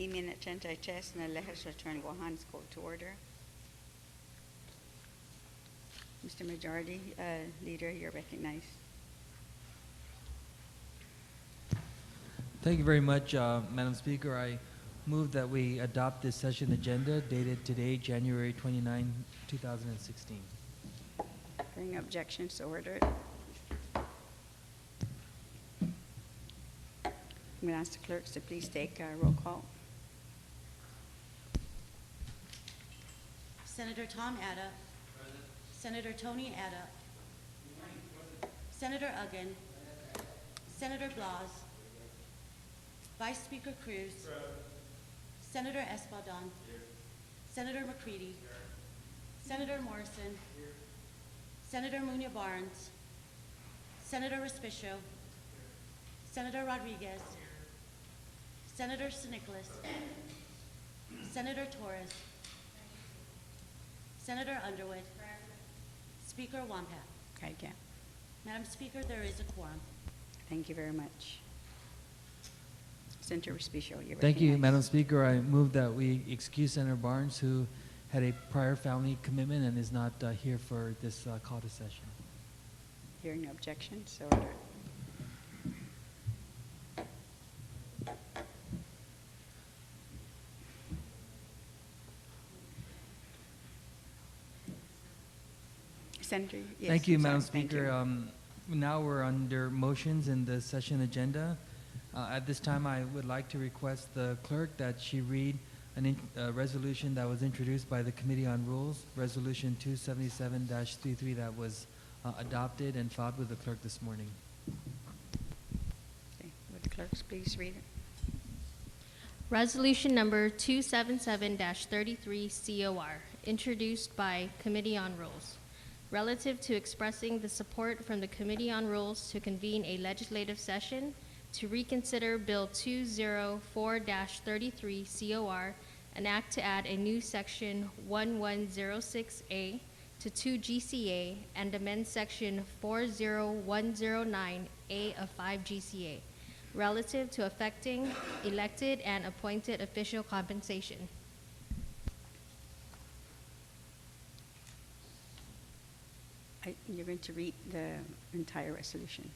Imminent 33 na Legislature in Guam is called to order. Mr. Majority Leader, you're recognized. Thank you very much, Madam Speaker. I move that we adopt this session agenda dated today, January 29, 2016. Hearing objections, so ordered. I'm going to ask the clerks to please take a roll call. Senator Tom Adda. Present. Senator Tony Adda. Senator Uggan. Senator Blas. Vice Speaker Cruz. Present. Senator Espadon. Here. Senator McCready. Here. Senator Morrison. Here. Senator Munya Barnes. Senator Respicio. Here. Senator Rodriguez. Here. Senator Nicholas. Senator Torres. Senator Underwood. Speaker Wampat. Okay, yeah. Madam Speaker, there is a quorum. Thank you very much. Senator Respicio, you're Thank you, recognized. Madam Speaker. I move that we excuse Senator Barnes, who had a prior family commitment and is not here for this call to session. Hearing no objections, so ordered. Senator, yes, Thank you, I'm Madam sorry. Thank Speaker. you. Now we're under motions in the session agenda. At this time, I would like to request the clerk that she read a resolution that was introduced by the Committee on Rules, Resolution 277-33, that was adopted and filed with the clerk this morning. Okay. Would the clerks please read it? Resolution number 277-33 COR, introduced by Committee on Rules, relative to expressing the support from the Committee on Rules to convene a legislative session to reconsider Bill 204-33 COR, an act to add a new section 1106A to 2 GCA and amend section 40109A of 5 GCA, relative to affecting elected and appointed official compensation. You're going to read the entire resolution.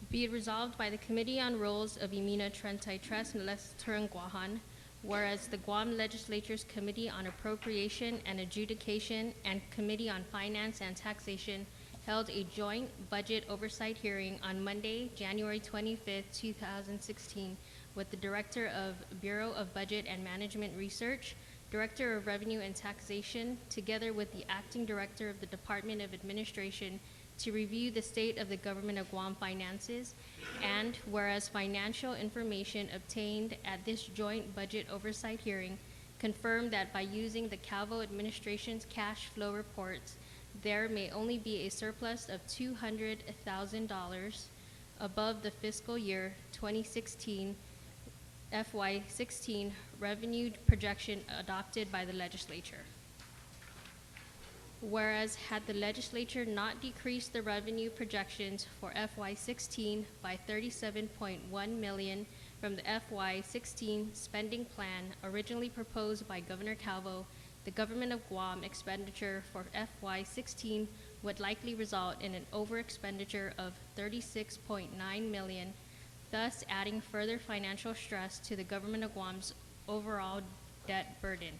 Be it resolved by the Committee on Rules of Imina Trentai Tres Legislature Guahan, whereas the Guam Legislature's Committee on Appropriation and Adjudication and Committee on Finance and Taxation held a joint budget oversight hearing on Monday, January 25, 2016, with the Director of Bureau of Budget and Management Research, Director of Revenue and Taxation, together with the Acting Director of the Department of Administration, to review the state of the Government of Guam finances, and whereas financial information obtained at this joint budget oversight hearing confirmed that by using the Calvo administration's cash flow reports, there may only be a surplus of $200,000 above the fiscal year 2016 FY16 revenue projection adopted by the legislature. Whereas had the legislature not decreased the revenue projections for FY16 by $37.1 million from the FY16 spending plan originally proposed by Governor Calvo, the Government of Guam expenditure for FY16 would likely result in an overexpenditure of $36.9 million, thus adding further financial stress to the Government of Guam's overall debt burden.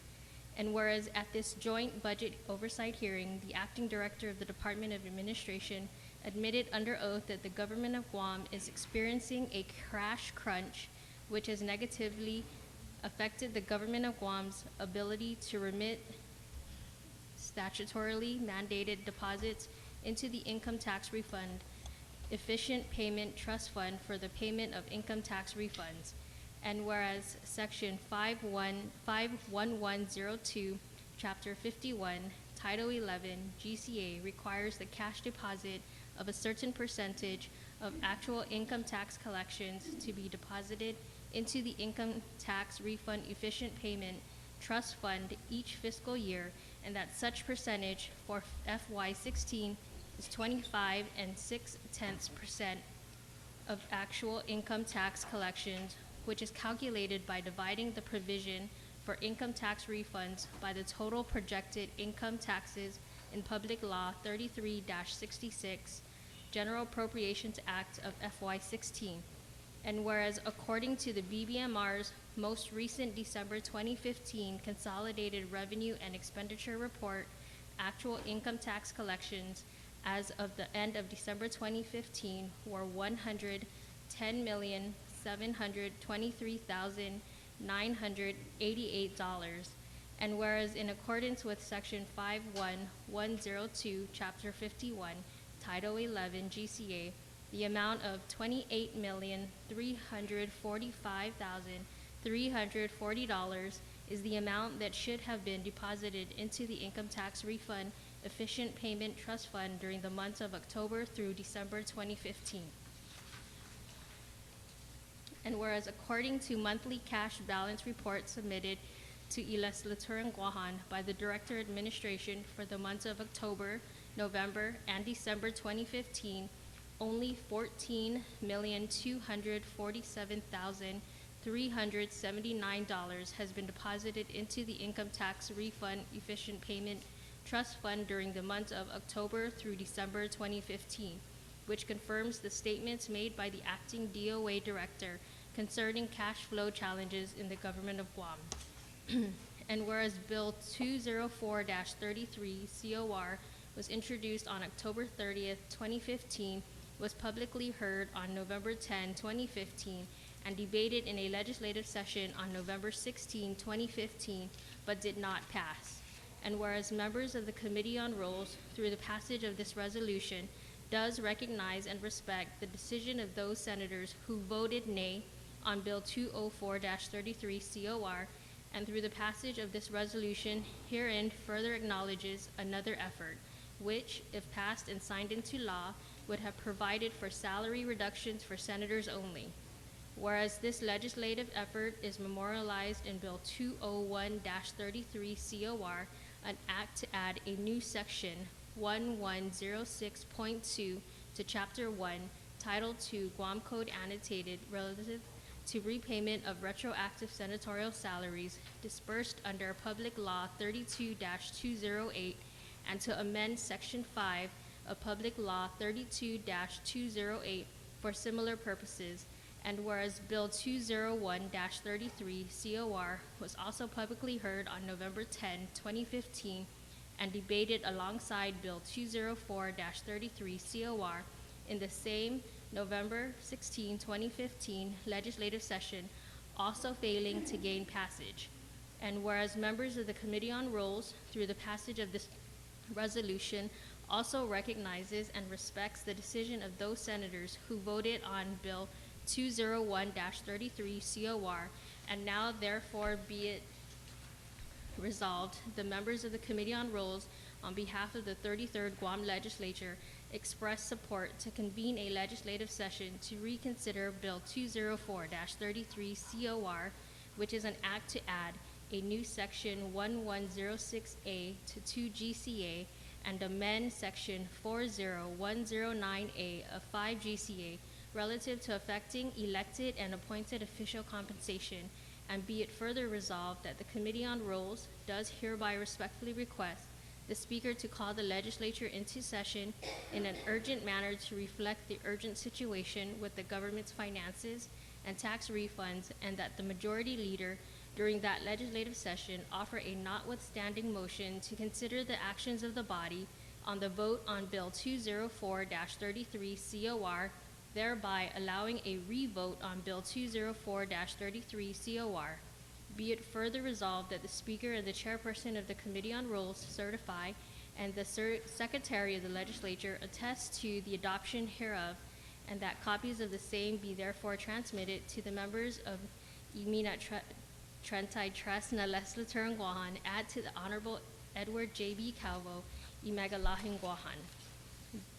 And whereas at this joint budget oversight hearing, the Acting Director of the Department of Administration admitted under oath that the Government of Guam is experiencing a cash crunch, which has negatively affected the Government of Guam's ability to remit statutorily mandated deposits into the income tax refund, efficient payment trust fund for the payment of income tax refunds. And whereas Section 51102, Chapter 51, Title 11, GCA requires the cash deposit of a certain percentage of actual income tax collections to be deposited into the income tax refund efficient payment trust fund each fiscal year, and that such percentage for FY16 is 25.6% of actual income tax collections, which is calculated by dividing the provision for income tax refunds by the total projected income taxes in Public Law 33-66, General Appropriations Act of FY16. And whereas according to the BBMR's most recent December 2015 Consolidated Revenue and Expenditure Report, actual income tax collections as of the end of December 2015 were $110,723,988. And whereas in accordance with Section 51102, Chapter 51, Title 11 GCA, the amount of $28,345,340 is the amount that should have been deposited into the Income Tax Refund Efficient Payment Trust Fund during the months of October through December 2015. And whereas according to monthly cash balance reports submitted to Legislature in Guam by the Director Administration for the months of October, November, and December 2015, only $14,247,379 has been deposited into the Income Tax Refund Efficient Payment Trust Fund during the months of October through December 2015, which confirms the statements made by the acting DOA Director concerning cash flow challenges in the government of Guam. And whereas Bill 204-33 COR was introduced on October 30th, 2015, was publicly heard on November 10, 2015, and debated in a legislative session on November 16, 2015, but did not pass. And whereas members of the Committee on Rules, through the passage of this resolution, does recognize and respect the decision of those senators who voted nay on Bill 204-33 COR, and through the passage of this resolution, herein further acknowledges another effort, which, if passed and signed into law, would have provided for salary reductions for senators only. Whereas this legislative effort is memorialized in Bill 201-33 COR, an act to add a new section 1106.2 to Chapter 1, Title 2, Guam Code Annotated, relative to repayment of retroactive senatorial salaries disbursed under Public Law 32-208, and to amend Section 5 of Public Law 32-208 for similar purposes. And whereas Bill 201-33 COR was also publicly heard on November 10, 2015, and debated alongside Bill 204-33 COR in the same November 16, 2015 legislative session, also failing to gain passage. And whereas members of the Committee on Rules, through the passage of this resolution, also recognizes and respects the decision of those senators who voted on Bill 201-33 COR, and now therefore be it resolved, the members of the Committee on Rules, on behalf of the 33rd Guam Legislature, express support to convene a legislative session to reconsider Bill 204-33 COR, which is an act to add a new Section 1106A to 2 GCA and amend Section 40109A of 5 GCA relative to affecting elected and appointed official compensation, and be it further resolved that the Committee on Rules does hereby respectfully request the Speaker to call the Legislature into session in an urgent manner to reflect the urgent situation with the government's finances and tax refunds, and that the Majority Leader during that legislative session offer a notwithstanding motion to consider the actions of the body on the vote on Bill 204-33 COR, thereby allowing a re-vote on Bill 204-33 COR. Be it further resolved that the Speaker and the Chairperson of the Committee on Rules certify, and the Secretary of the Legislature attest to the adoption hereof, and that copies of the same be therefore transmitted to the members of Imina Trentai Trust na Legislature in Guam, add to the Honorable Edward J.B. Calvo, Imagalahin Guahan,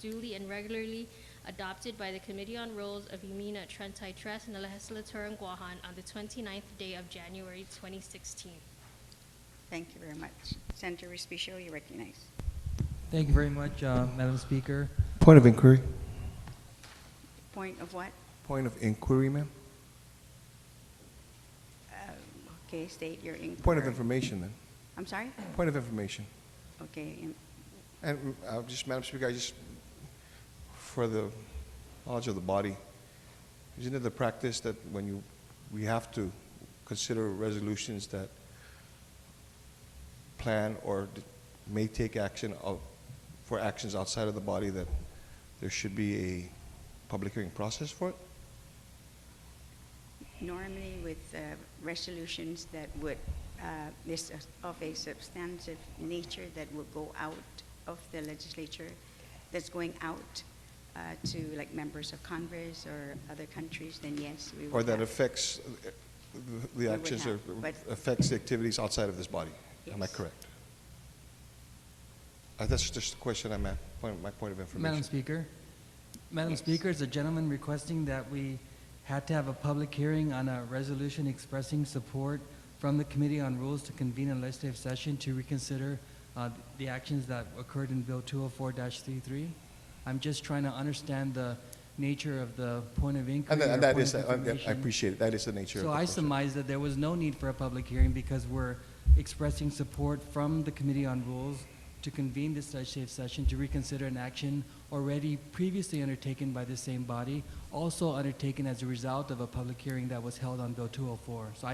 duly and regularly adopted by the Committee on Rules of Imina Trentai Trust na Legislature in Guam on the 29th day of January 2016. Thank you very much. Senator Respicio, you recognize. Thank you very much, Madam Speaker. Point of inquiry. Point of what? Point of inquiry, ma'am. Okay, state your inquiry. Point of information, then. I'm sorry? Point of information. Okay, And just, Madam Speaker, I just, for the knowledge of the body, isn't it the practice that when we have to consider resolutions that plan or may take action for actions outside of the body, that there should be a public hearing process for it? normally with resolutions that would, this of a substantive nature that will go out of the legislature, that's going out to like members of Congress or other countries, then yes, we would Or that have. affects the would actions have, or but- affects the activities outside of this body? Am I Yes. correct? That's just a question I'm at, my point of information. Madam Speaker, Madam Yes. Speaker, is a gentleman requesting that we had to have a public hearing on a resolution expressing support from the Committee on Rules to convene a legislative session to reconsider the actions that occurred in Bill 204-33. I'm just trying to understand the nature of the point of inquiry. And or that point is, of I information. appreciate it, that is the nature of So the I question. surmise that there was no need for a public hearing because we're expressing support from the Committee on Rules to convene this legislative session to reconsider an action already previously undertaken by the same body, also undertaken as a result of a public hearing that was held on Bill 204. So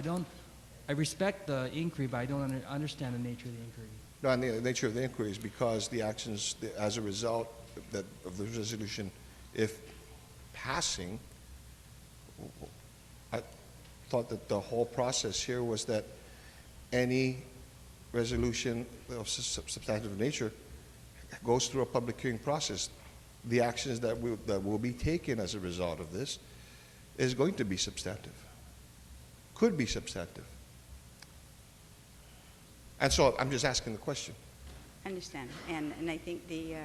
I respect the inquiry, but I don't understand the nature of the inquiry. No, and the nature of the inquiry is because the actions, as a result of the resolution, if passing, I thought that the whole process here was that any resolution of substantive nature goes through a public hearing process. The actions that will be taken as a result of this is going to be substantive, could be substantive. And so I'm just asking the question. Understand, and I think the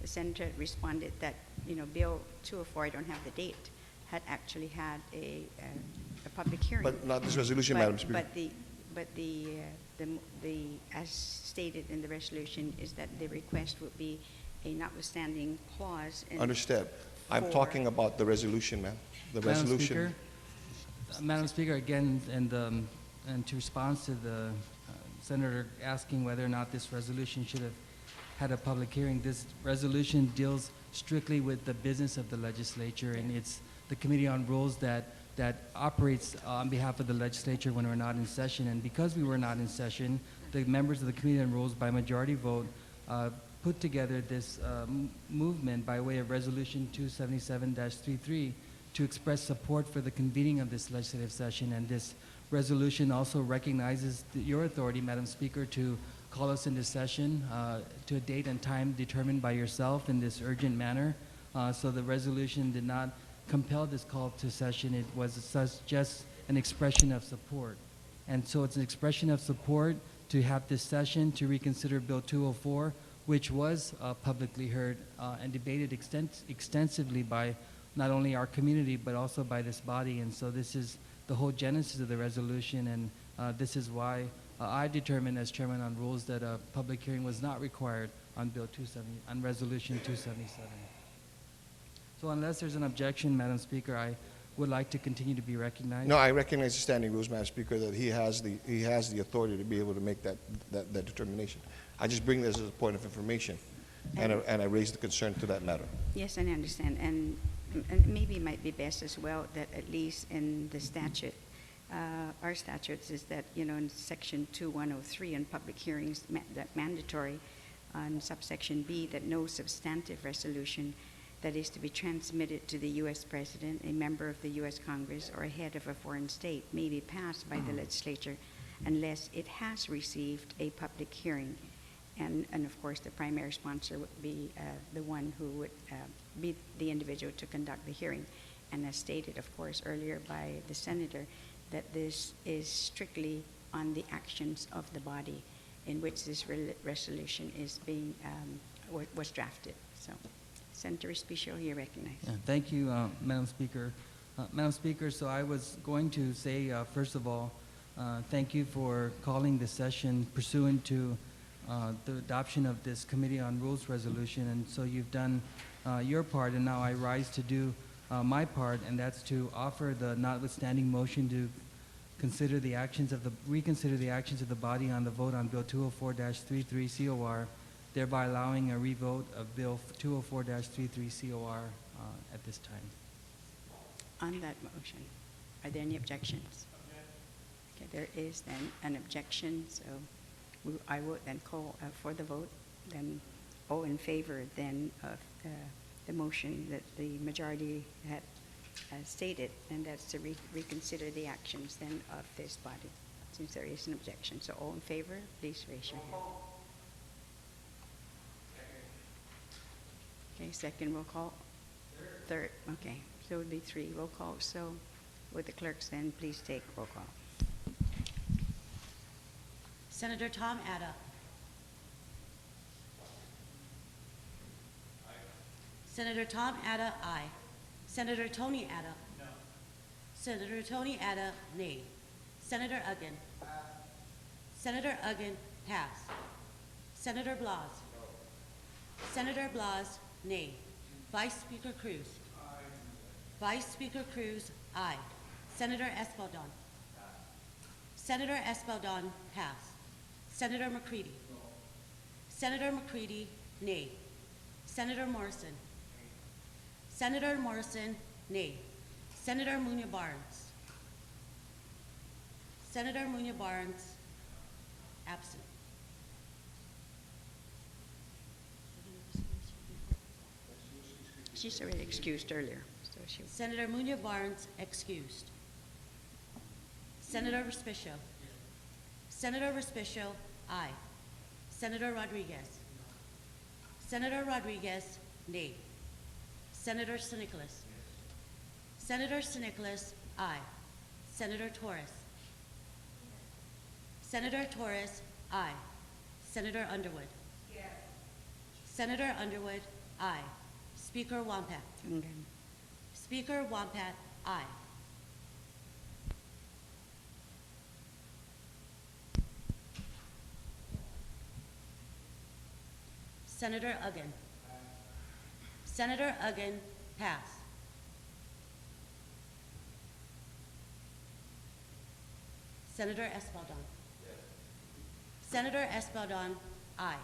senator responded that, you know, Bill 204, I don't have the date, had actually had a public hearing. But not this resolution, Madam Speaker. But the as stated in the resolution is that the request would be a notwithstanding clause. Understand. I'm for- talking about the resolution, ma'am. The Madam resolution. Speaker, Madam Speaker, again, and to respond to the senator asking whether or not this resolution should have had a public hearing, this resolution deals strictly with the business of the legislature, and it's the Committee on Rules that operates on behalf of the legislature when we're not in session. And because we were not in session, the members of the Committee on Rules, by majority vote, put together this movement by way of Resolution 277-33 to express support for the convening of this legislative session. And this resolution also recognizes your authority, Madam Speaker, to call us into session to a date and time determined by yourself in this urgent manner. So the resolution did not compel this call to session. It was just an expression of support. And so it's an expression of support to have this session to reconsider Bill 204, which was publicly heard and debated extensively by not only our community, but also by this body. And so this is the whole genesis of the resolution, and this is why I determined as Chairman on Rules that a public hearing was not required on on Resolution 277. So unless there's an objection, Madam Speaker, I would like to continue to be recognized. No, I recognize the standing rules, Madam Speaker, that he has the authority to be able to make that determination. I just bring this as a point of information, and I raise the concern to that matter. Yes, and I understand, and maybe it might be best as well that at least in the statute, our statutes is that, you know, in section 2103 on public hearings, that mandatory, on subsection B, that no substantive resolution that is to be transmitted to the U.S. President, a member of the U.S. Congress, or a head of a foreign state may be passed by the legislature unless it has received a public hearing. And of course, the primary sponsor would be the one who would be the individual to conduct the hearing. And as stated, of course, earlier by the senator, that this is strictly on the actions of the body in which this resolution is being, was drafted. So, Senator Respicio, you're recognized. Yeah, thank you, Madam Speaker. Madam Speaker, so I was going to say, first of all, thank you for calling this session pursuant to the adoption of this Committee on Rules resolution, and so you've done your part, and now I rise to do my part, and that's to offer the notwithstanding motion to reconsider the actions of the body on the vote on Bill 204-33 COR, thereby allowing a revote of Bill 204-33 COR at this time. On that motion, are there any objections? Okay, there is then an objection, so I will then call for the vote. Then all in favor then of the motion that the majority had stated, and that's to reconsider the actions then of this body, since there is an objection. So all in favor, please raise your hand. Okay, second roll call. Third, okay. So it would be 3 roll calls. So would the clerks then please take roll call? Senator Tom Adda. Senator Tom Adda, aye. Senator Tony Adda. No. Senator Tony Adda, nay. Senator Uggan. Senator Uggan, pass. Senator Blas. No. Senator Blas, nay. Vice Speaker Cruz. Aye. Vice Speaker Cruz, aye. Senator Espaldon. Senator Espaldon, pass. Senator McCready. No. Senator McCready, nay. Senator Morrison. Nay. Senator Morrison, nay. Senator Munya Barnes. Senator Munya Barnes, absent. She's already excused earlier. So Senator Munya Barnes, excused. Senator Respicio. Senator Respicio, aye. Senator Rodriguez. Senator Rodriguez, nay. Senator Sinicolas. Senator Sinicolas, aye. Senator Torres. Senator Torres, aye. Senator Underwood. Yes. Senator Underwood, aye. Speaker Wampat. Okay. Speaker Wampat, aye. Senator Uggan. Senator Uggan, pass. Senator Espaldon. Yes. Senator Espaldon, aye.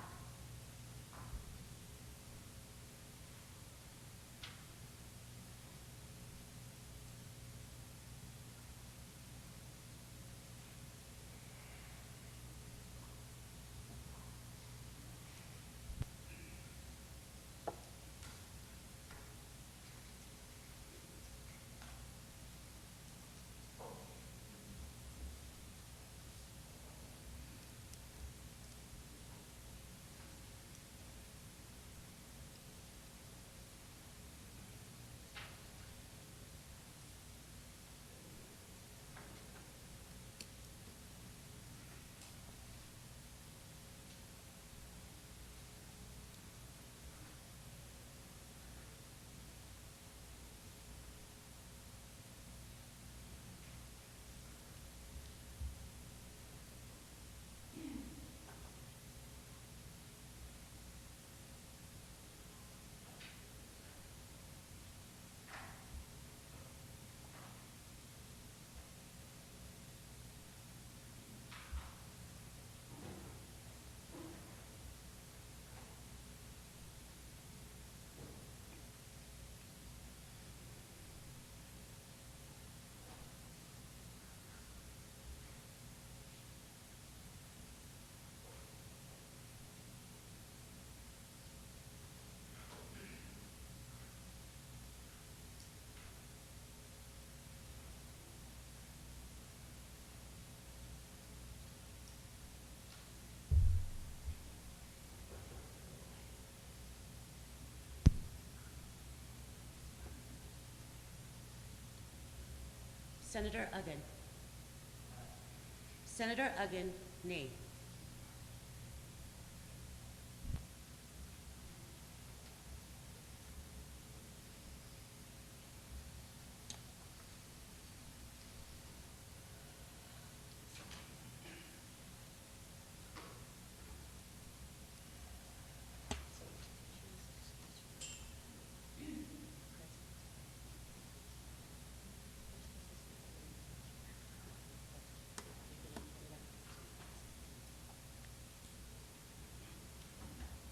Senator Uggan. Senator Uggan, nay.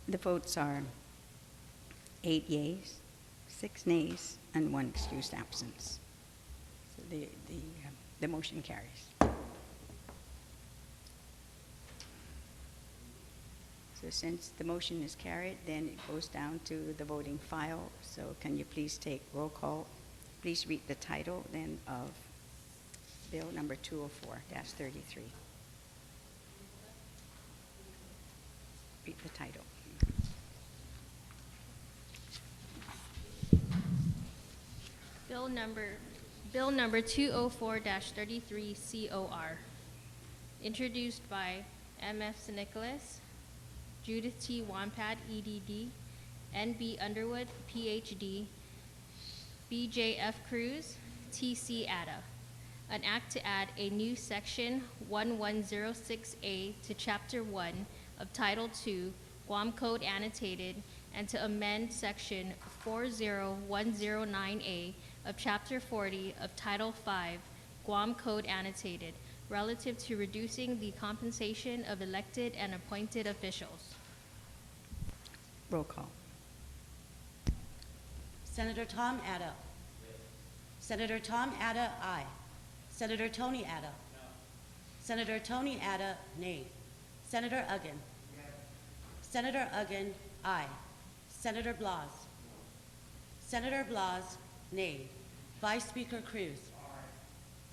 The votes are 8 yeas, 6 nays, and 1 excused absence. So the motion carries. So since the motion is carried, then it goes down to the voting file. So can you please take roll call? Please read the title then of Bill number 204-33. Read the title. Bill number 204-33 COR, introduced by M.F. Nicholas, Judith T. Wampat, EDD, N.B. Underwood, Ph.D., B.J.F. Cruz, T.C. Ada. An act to add a new section 1106A to Chapter 1 of Title II, Guam Code Annotated, and to amend Section 40109A of Chapter 40 of Title V, Guam Code Annotated, relative to reducing the compensation of elected and appointed officials. Roll call. Senator Tom Ada. Senator Tom Ada, aye. Senator Tony Ada. No. Senator Tony Ada, nay. Senator Uggan. Senator Uggan, aye. Senator Blas. No. Senator Blas, nay. Vice Speaker Cruz. Aye.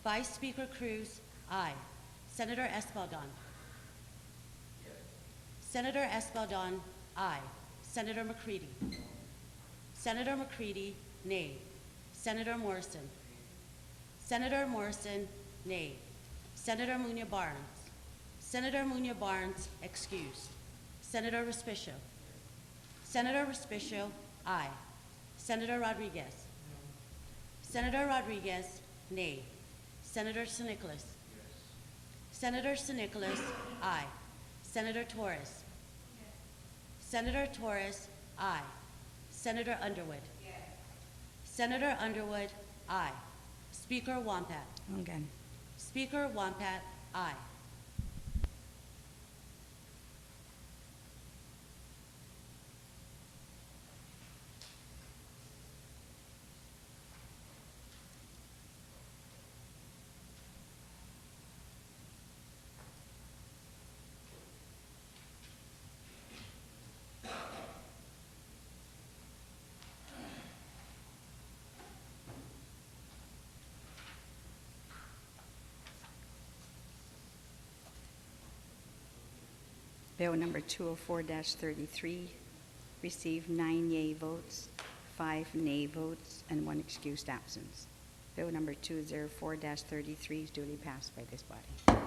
Vice Speaker Cruz, aye. Senator Espaldon. Yes. Senator Espaldon, aye. Senator McCready. No. Senator McCready, nay. Senator Morrison. Senator Morrison, nay. Senator Munya Barnes. Senator Munya Barnes, excused. Senator Respicio. Senator Respicio, aye. Senator Rodriguez. No. Senator Rodriguez, nay. Senator San Nicolas. Yes. Senator San Nicolas, aye. Senator Torres. Yes. Senator Torres, aye. Senator Underwood. Yes. Senator Underwood, aye. Speaker Wampat. Again. Speaker Wampat, aye. Bill number 204-33 received 9 yea votes, 5 nay votes, and 1 excused absence. Bill number 204-33 is duly passed by this body.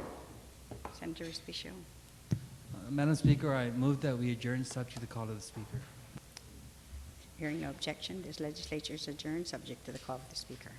Senator Respicio. Madam Speaker, I move that we adjourn subject to the call of the Speaker. Hearing no objection, this legislature is adjourned subject to the call of the Speaker.